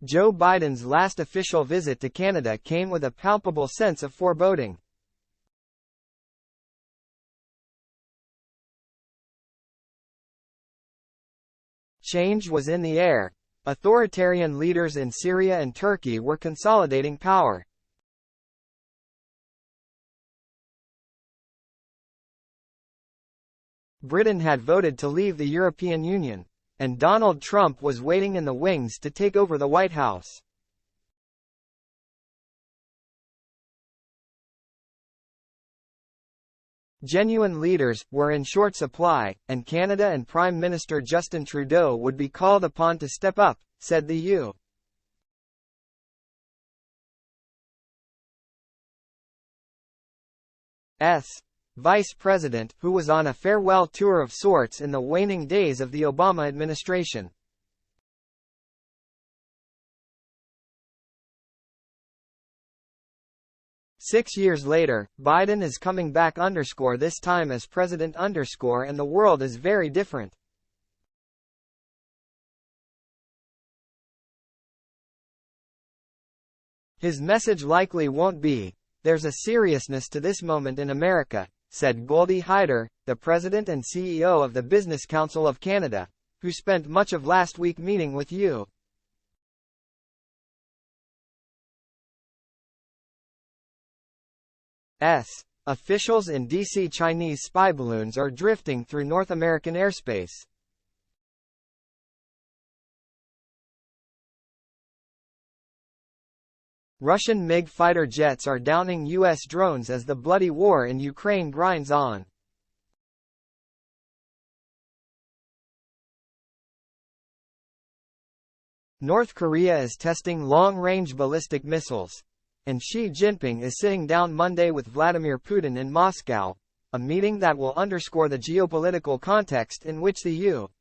Joe Biden's last official visit to Canada came with a palpable sense of foreboding. Change was in the air. Authoritarian leaders in Syria and Turkey were consolidating power. Britain had voted to leave the European Union, and Donald Trump was waiting in the wings to take over the White House. Genuine leaders were in short supply, and Canada and Prime Minister Justin Trudeau would be called upon to step up, said the U.S. Vice President, who was on a farewell tour of sorts in the waning days of the Obama administration. "6 years later, Biden is coming back this time as president and the world is very different. His message likely won't be, 'There's a seriousness to this moment in America,'" said Goldie Hyder, the president and CEO of the Business Council of Canada, who spent much of last week meeting with U.S. officials in D.C. Chinese spy balloons are drifting through North American airspace. Russian MiG fighter jets are downing U.S. drones as the bloody war in Ukraine grinds on. North Korea is testing long-range ballistic missiles, and Xi Jinping is sitting down Monday with Vladimir Putin in Moscow, a meeting that will underscore the geopolitical context in which the U.S.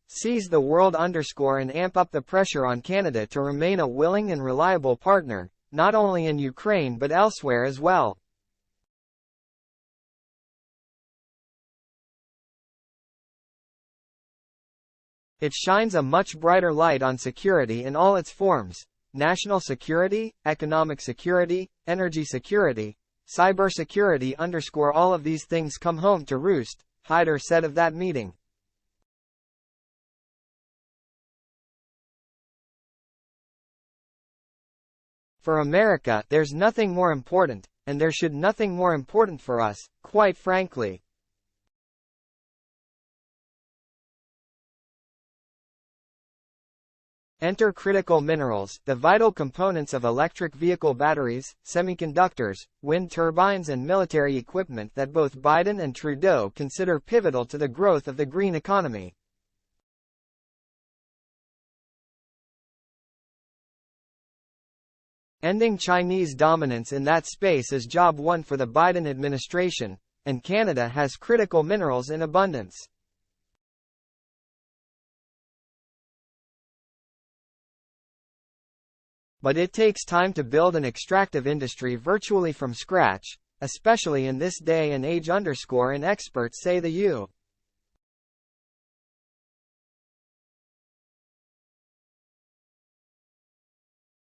sees the world and amp up the pressure on Canada to remain a willing and reliable partner, not only in Ukraine but elsewhere as well. It shines a much brighter light on security in all its forms: national security, economic security, energy security, cybersecurity. All of these things come home to roost, Hyder said of that meeting. For America, there's nothing more important, and there should nothing more important for us, quite frankly. Enter critical minerals, the vital components of electric vehicle batteries, semiconductors, wind turbines and military equipment that both Biden and Trudeau consider pivotal to the growth of the green economy. Ending Chinese dominance in that space is job one for the Biden administration, and Canada has critical minerals in abundance. But it takes time to build an extractive industry virtually from scratch, especially in this day and age. And experts say the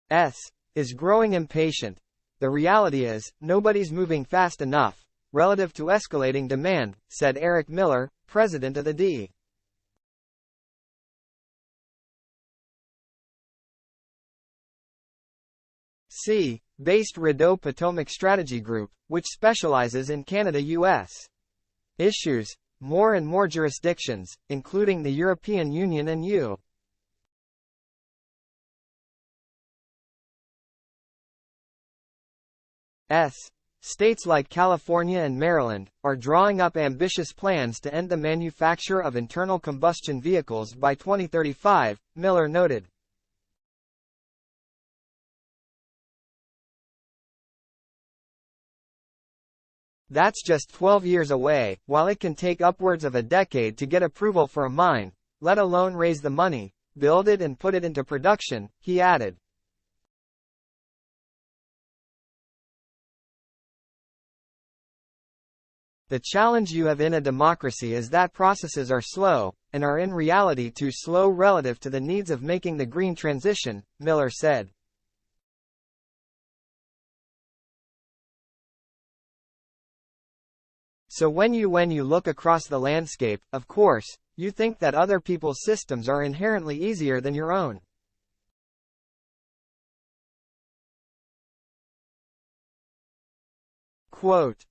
U.S. is growing impatient. The reality is, nobody's moving fast enough, relative to escalating demand, said Eric Miller, president of the D.C.-based Rideau Potomac Strategy Group, which specializes in Canada-U.S. issues. More and more jurisdictions, including the European Union and U.S. states like California and Maryland, are drawing up ambitious plans to end the manufacture of internal combustion vehicles by 2035, Miller noted. That's just 12 years away, while it can take upwards of a decade to get approval for a mine, let alone raise the money, build it and put it into production, he added. The challenge you have in a democracy is that processes are slow, and are in reality too slow relative to the needs of making the green transition, Miller said. So when you look across the landscape, of course, you think that other people's systems are inherently easier than your own. Quote,